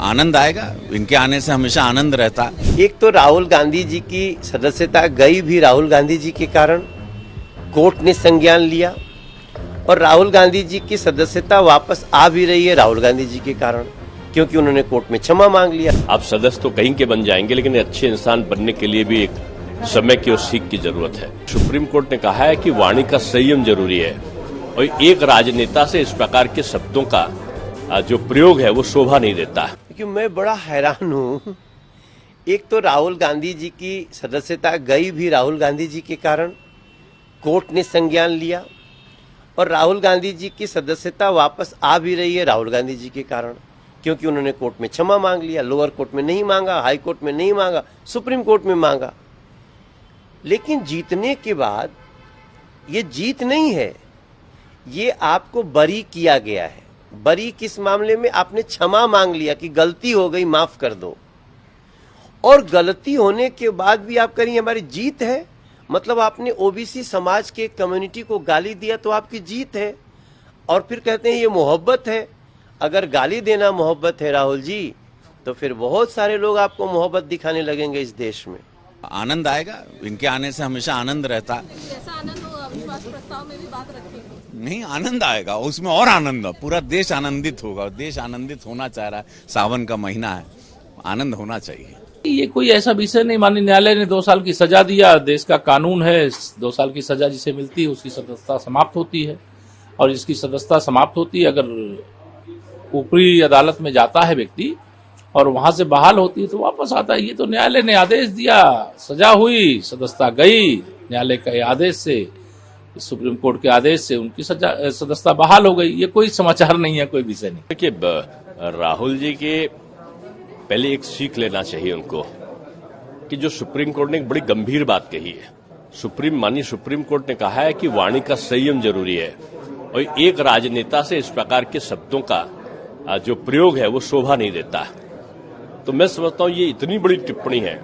आनंद आएगा, इनके आने से हमेशा आनंद रहता। एक तो राहुल गांधी जी की सदस्यता गई भी राहुल गांधी जी के कारण, कोर्ट ने संज्ञान लिया, और राहुल गांधी जी की सदस्यता वापस आ भी रही है राहुल गांधी जी के कारण, क्योंकि उन्होंने कोर्ट में क्षमा मांग लिया। आप सदस्य तो कहीं के बन जाएंगे, लेकिन अच्छे इंसान बनने के लिए भी एक समय की और सीख की जरूरत है। सुप्रीम कोर्ट ने कहा है कि वाणी का संयम जरूरी है, और एक राजनेता से इस प्रकार के शब्दों का जो प्रयोग है वो शोभा नहीं देता। क्योंकि मैं बड़ा हैरान हूँ, एक तो राहुल गांधी जी की सदस्यता गई भी राहुल गांधी जी के कारण, कोर्ट ने संज्ञान लिया, और राहुल गांधी जी की सदस्यता वापस आ भी रही है राहुल गांधी जी के कारण, क्योंकि उन्होंने कोर्ट में क्षमा मांग लिया। लोअर कोर्ट में नहीं मांगा, हाई कोर्ट में नहीं मांगा, सुप्रीम कोर्ट में मांगा। लेकिन जीतने के बाद ये जीत नहीं है, ये आपको बरी किया गया है। बरी किस मामले में? आपने क्षमा मांग लिया कि गलती हो गई, माफ कर दो, और गलती होने के बाद भी आप करें हमारी जीत है। मतलब आपने ओबीसी समाज के कम्युनिटी को गाली दिया तो आपकी जीत है, और फिर कहते हैं ये मोहब्बत है। अगर गाली देना मोहब्बत है राहुल जी, तो फिर बहुत सारे लोग आपको मोहब्बत दिखाने लगेंगे इस देश में। आनंद आएगा, इनके आने से हमेशा आनंद रहता। जैसा आनंद हो अविश्वास प्रस्ताव में भी बात रखेंगे। नहीं, आनंद आएगा, उसमें और आनंद, पूरा देश आनंदित होगा। देश आनंदित होना चाह रहा है, सावन का महीना है, आनंद होना चाहिए। ये कोई ऐसा विषय नहीं। माननीय न्यायालय ने 2 साल की सजा दिया, देश का कानून है, 2 साल की सजा जिसे मिलती है उसकी सदस्यता समाप्त होती है, और जिसकी सदस्यता समाप्त होती है, अगर ऊपरी अदालत में जाता है व्यक्ति और वहां से बहाल होती है तो वापस आता है। ये तो न्यायालय ने आदेश दिया, सजा हुई, सदस्यता गई, न्यायालय के आदेश से, सुप्रीम कोर्ट के आदेश से उनकी सदस्यता बहाल हो गई। ये कोई समाचार नहीं है, कोई विषय नहीं। देखिए, राहुल जी के पहले एक सीख लेना चाहिए उनको कि जो सुप्रीम कोर्ट ने एक बड़ी गंभीर बात कही है। सुप्रीम कोर्ट ने कहा है कि वाणी का संयम जरूरी है, और एक राजनेता से इस प्रकार के शब्दों का जो प्रयोग है वो शोभा नहीं देता। तो मैं समझता हूं ये इतनी बड़ी टिप्पणी है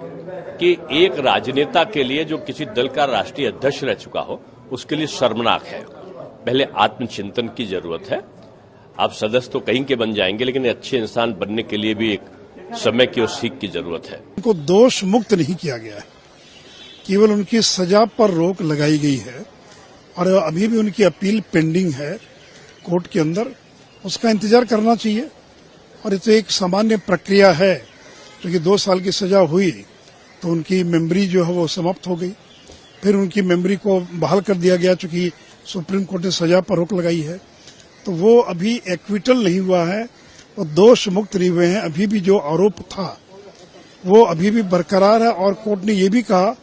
कि एक राजनेता के लिए, जो किसी दल का राष्ट्रीय अध्यक्ष रह चुका हो, उसके लिए शर्मनाक है। पहले आत्मचिंतन की जरूरत है। आप सदस्य तो कहीं के बन जाएंगे, लेकिन अच्छे इंसान बनने के लिए भी एक समय की और सीख की जरूरत है। उनको दोष मुक्त नहीं किया गया है, केवल उनकी सजा पर रोक लगाई गई है, और अभी भी उनकी अपील पेंडिंग है कोर्ट के अंदर। उसका इंतजार करना चाहिए, और ये तो एक सामान्य प्रक्रिया है, क्योंकि 2 साल की सजा हुई तो उनकी मेमोरी जो है वो समाप्त हो गई, फिर उनकी मेमोरी को बहाल कर दिया गया, चूंकि सुप्रीम कोर्ट ने सजा पर रोक लगाई है। तो वो अभी एक्विटल नहीं हुआ है, वो दोष मुक्त नहीं हुए हैं। अभी भी जो आरोप था वो अभी भी बरकरार है, और कोर्ट ने ये भी कहा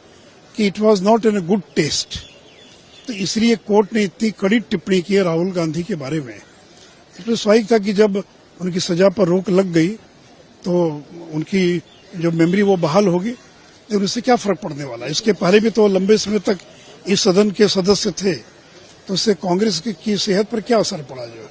कि it was not in a good test. तो इसलिए कोर्ट ने इतनी कड़ी टिप्पणी की है राहुल गांधी के बारे में। इसलिए स्वाभाविक था कि जब उनकी सजा पर रोक लग गई तो उनकी जो मेमोरी वो बहाल होगी, लेकिन उससे क्या फर्क पड़ने वाला। इसके पहले भी तो लंबे समय तक इस सदन के सदस्य थे, तो उससे कांग्रेस की सेहत पर क्या असर पड़ा जो